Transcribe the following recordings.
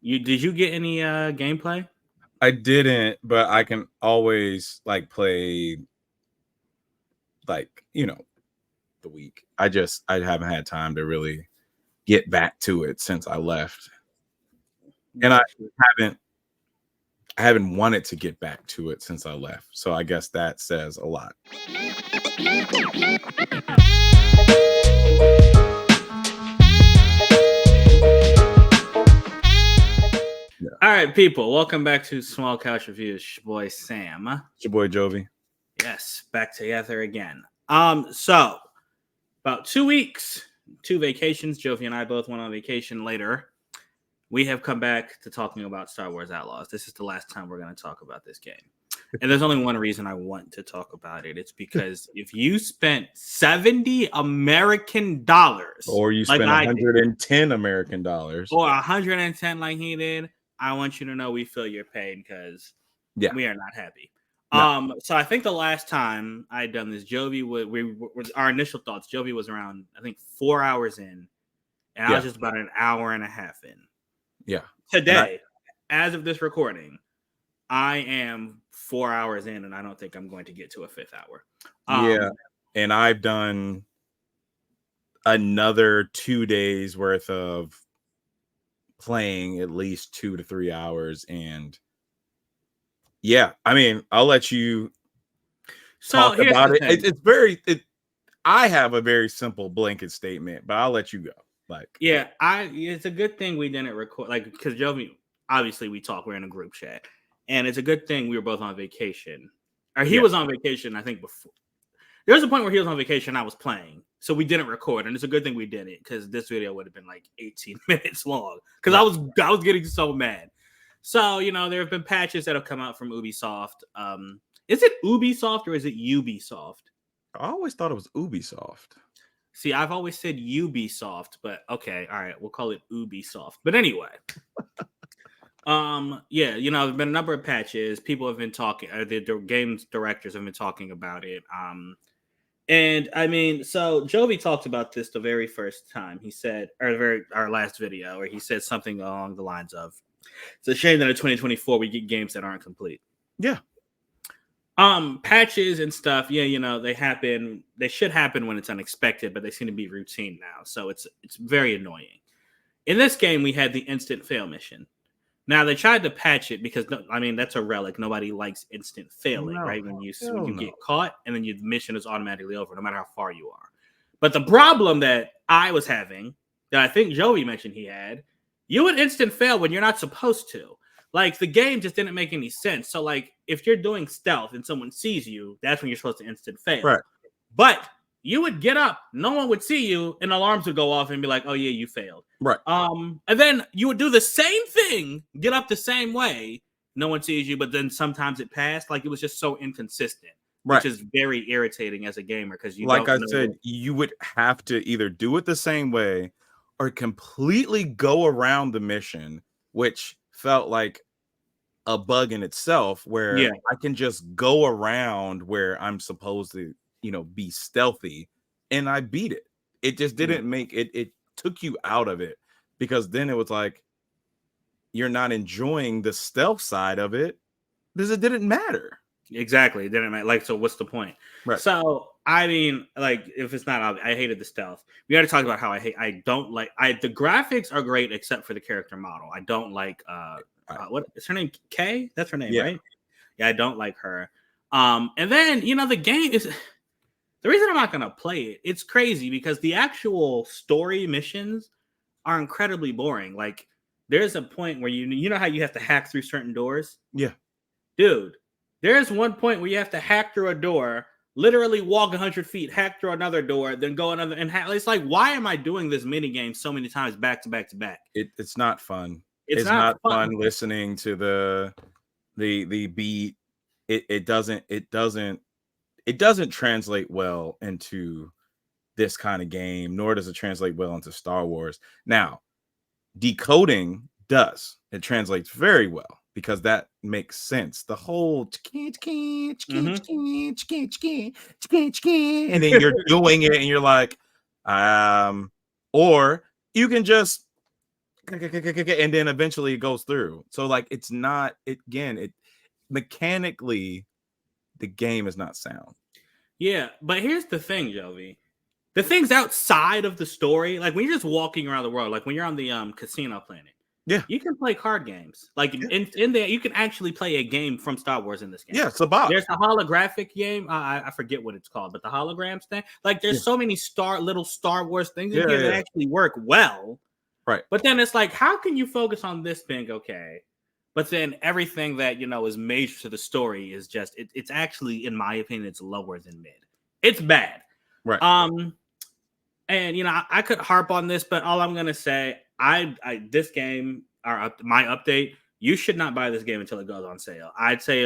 Did you get any gameplay? I didn't, but I can always like play like, the week. I haven't had time to really get back to it since I left. And Gotcha. haven't I haven't wanted to get back to it since I left. So I guess that says a lot. All right, people, welcome back to Small Couch Reviews. It's your boy Sam. It's your boy Jovi. Yes, back together again. So about 2 weeks, 2 vacations. Jovi and I both went on vacation later. We have come back to talking about Star Wars Outlaws. This is the last time we're going to talk about this game. And there's only one reason I want to talk about it. It's because if you spent $70 American dollars, or you spent like 110 American dollars, or 110 like he did, I want you to know we feel your pain because we are not happy. No. So I think the last time I had done this, Jovi was our initial thoughts. Jovi was around, I think, 4 hours in, and I was just about an hour and a half in. Yeah. Today, as of this recording, I am 4 hours in, and I don't think I'm going to get to a 5th hour. Yeah, and I've done another 2 days worth of playing at least 2 to 3 hours, and yeah, I mean, I'll let you talk about it. It's very. I have a very simple blanket statement, but I'll let you go. It's a good thing we didn't record, because Jovi, obviously we talk, we're in a group chat, and it's a good thing we were both on vacation, or he was on vacation. I think before there was a point where he was on vacation, I was playing, so we didn't record, and it's a good thing we did it because this video would have been like 18 minutes long because I was getting so mad. So there have been patches that have come out from Ubisoft. Is it Ubisoft or is it Ubisoft? I always thought it was Ubisoft. See, I've always said Ubisoft, but okay, all right, we'll call it Ubisoft. But anyway, there's been a number of patches. People have been talking. The games directors have been talking about it. And I mean, so Jovi talked about this the very first time. He said, our last video, where he said something along the lines of, "It's a shame that in 2024 we get games that aren't complete." Yeah. Patches and stuff, they happen. They should happen when it's unexpected, but they seem to be routine now. So it's very annoying. In this game, we had the instant fail mission. Now they tried to patch it because that's a relic. Nobody likes instant failing, right? When you get caught and then your mission is automatically over, no matter how far you are. But the problem that I was having, that I think Joey mentioned he had, you would instant fail when you're not supposed to. Like, the game just didn't make any sense. So, like, if you're doing stealth and someone sees you, that's when you're supposed to instant fail. Right. But you would get up, no one would see you, and alarms would go off and be like, "Oh yeah, you failed." Right. And then you would do the same thing, get up the same way, no one sees you, but then sometimes it passed. Like, it was just so inconsistent, which is very irritating as a gamer because said, you would have to either do it the same way or completely go around the mission, which felt like a bug in itself, where I can just go around where I'm supposed to, be stealthy, and I beat it. It just didn't make it. It took you out of it because then it was like you're not enjoying the stealth side of it because it didn't matter. Exactly, it didn't matter. Like, so what's the point? Right. So I mean, like, if it's not, I hated the stealth. We got to talk about how I don't like. The graphics are great except for the character model. I don't like. What is her name? Kay? That's her name, right? Yeah, I don't like her. And then the game is. The reason I'm not going to play it, it's crazy because the actual story missions are incredibly boring. Like, there's a point where you know how you have to hack through certain doors? Yeah. Dude, there's one point where you have to hack through a door, literally walk 100 feet, hack through another door, then go another, and it's like, why am I doing this mini game so many times back to back to back? It's not fun. It's not fun listening to the beat. It doesn't translate well into this kind of game, nor does it translate well into Star Wars. Now, decoding does. It translates very well because that makes sense. The whole and then you're doing it and you're like, or you can just and then eventually it goes through. So like it's not it mechanically the game is not sound. Yeah, but here's the thing, Jovi. The things outside of the story, like when you're just walking around the world, like when you're on the casino planet, Yeah. you can play card games. Like Yeah. in there, you can actually play a game from Star Wars in this game. Yeah, it's a box. There's a holographic game. I forget what it's called, but the holograms thing. Like there's so many little Star Wars things in here that actually work well. Right. But then it's like, how can you focus on this being okay? But then everything that is major to the story is just it's actually, in my opinion, it's lower than mid. It's bad. Right. And I could harp on this, but all I'm gonna say, this game or my update, you should not buy this game until it goes on sale. I'd say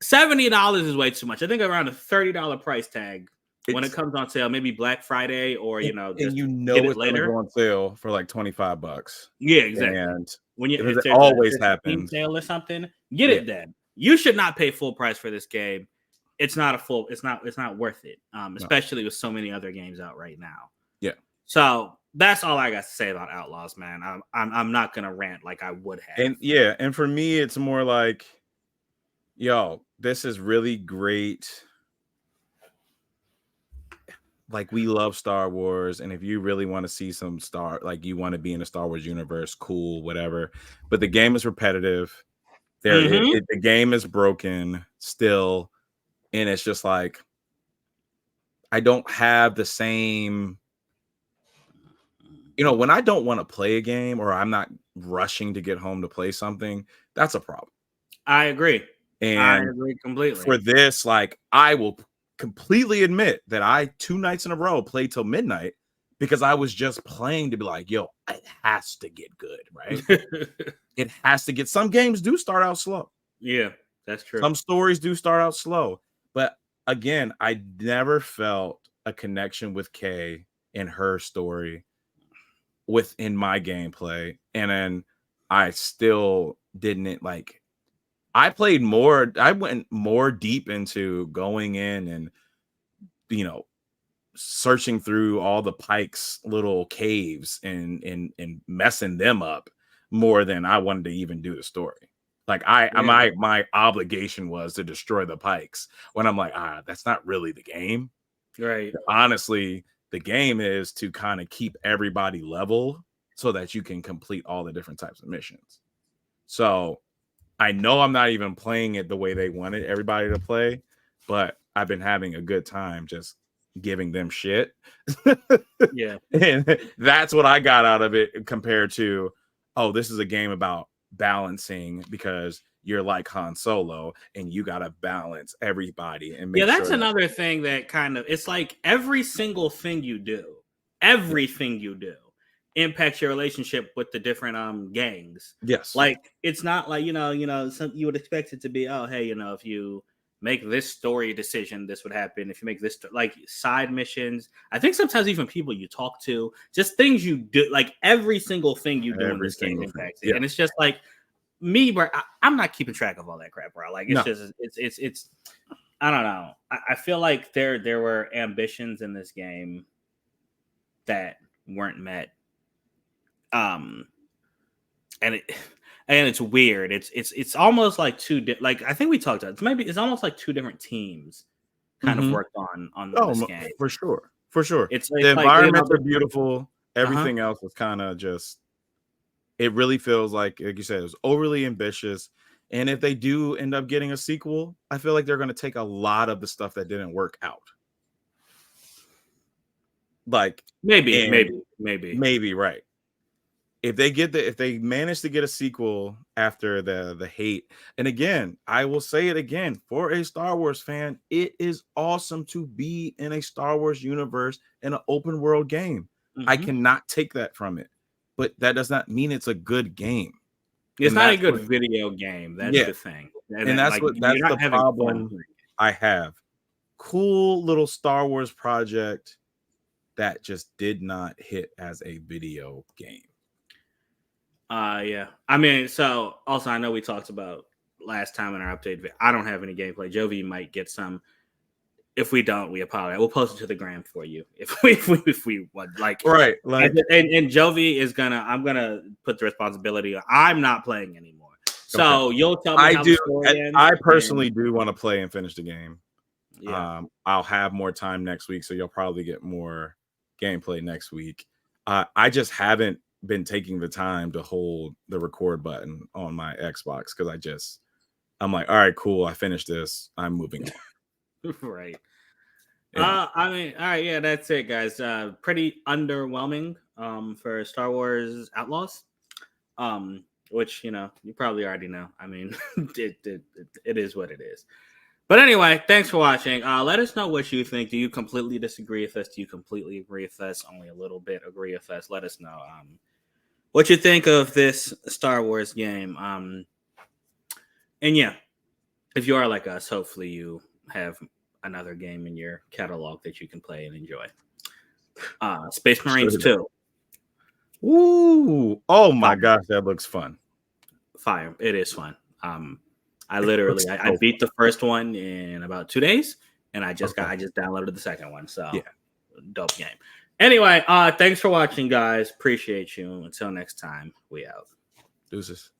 $70 is way too much. I think around a $30 price tag when it comes on sale, maybe Black Friday or just and get it's later. gonna go on sale for like $25. Yeah, exactly. And when it always happens sale or something, get it then. You should not pay full price for this game. It's not worth it. Especially with so many other games out right now. Yeah. So that's all I got to say about Outlaws, man. I'm not gonna rant like I would have. And for me, it's more like, yo, this is really great. Like, we love Star Wars, and if you really want to see some you want to be in the Star Wars universe, cool, whatever. But the game is repetitive. The game is broken still, and it's just like I don't have the same. When I don't want to play a game or I'm not rushing to get home to play something, that's a problem. I agree. And I agree completely. For this, like, I will completely admit that 2 nights in a row played till midnight because I was just playing to be like, yo, it has to get good, right? It has to get. Some games do start out slow. Yeah, that's true. Some stories do start out slow. But again, I never felt a connection with Kay and her story within my gameplay. And then I still didn't like. I went more deep into going in and, searching through all the Pike's little caves and messing them up more than I wanted to even do the story. Like my obligation was to destroy the Pikes when I'm like, that's not really the game. Right. Honestly, the game is to kind of keep everybody level so that you can complete all the different types of missions. So I know I'm not even playing it the way they wanted everybody to play, but I've been having a good time just giving them shit. Yeah. And that's what I got out of it compared to, this is a game about balancing because you're like Han Solo and you got to balance everybody. And make that's sure another thing that kind of, it's like every single thing you do impacts your relationship with the different gangs. Yes. Like it's not like you would expect it to be, oh hey, if you make this story decision, this would happen. If you make this like side missions, I think sometimes even people you talk to, just things you do, like every single thing you do in this game impacts it. And it's just like me, bro, I'm not keeping track of all that crap, bro. Like it's I don't know. I feel like there were ambitions in this game that weren't met. And it's weird. It's almost like like I think we talked about it. It's almost like two different teams kind of worked on this game. For sure. It's the environments are beautiful. Everything else is kind of just. It really feels like you said, it was overly ambitious. And if they do end up getting a sequel, I feel like they're going to take a lot of the stuff that didn't work out. Like maybe, right. If they manage to get a sequel after the hate, and again, I will say it again, for a Star Wars fan, it is awesome to be in a Star Wars universe in an open world game. I cannot take that from it, but that does not mean it's a good game. It's not a good video game. That's the thing, and that's the problem I have. Cool little Star Wars project that just did not hit as a video game. Yeah. I mean, so also I know we talked about last time in our update. I don't have any gameplay. Jovi might get some. If we don't, we apologize. We'll post it to the gram for you if we want. Like right, like and Jovi is gonna. I'm gonna put the responsibility on. I'm not playing anymore. So okay. you'll tell me how the story ends. I personally do want to play and finish the game. Yeah. I'll have more time next week, so you'll probably get more gameplay next week. I just haven't been taking the time to hold the record button on my Xbox because I'm like, all right, cool, I finished this. I'm moving on. Right. Yeah. I mean, all right, yeah, that's it, guys. Pretty underwhelming for Star Wars Outlaws. Which you probably already know. I mean, it is what it is. But anyway, thanks for watching. Let us know what you think. Do you completely disagree with us? Do you completely agree with us? Only a little bit agree with us? Let us know what you think of this Star Wars game. And yeah, if you are like us, hopefully you have another game in your catalog that you can play and enjoy. Space Marines 2. Ooh, oh my gosh, that looks fun. Fire. It is fun. I literally I beat the first one in about 2 days, and I just downloaded the second one. So yeah, dope game. Anyway, thanks for watching, guys. Appreciate you. Until next time, we out. Deuces.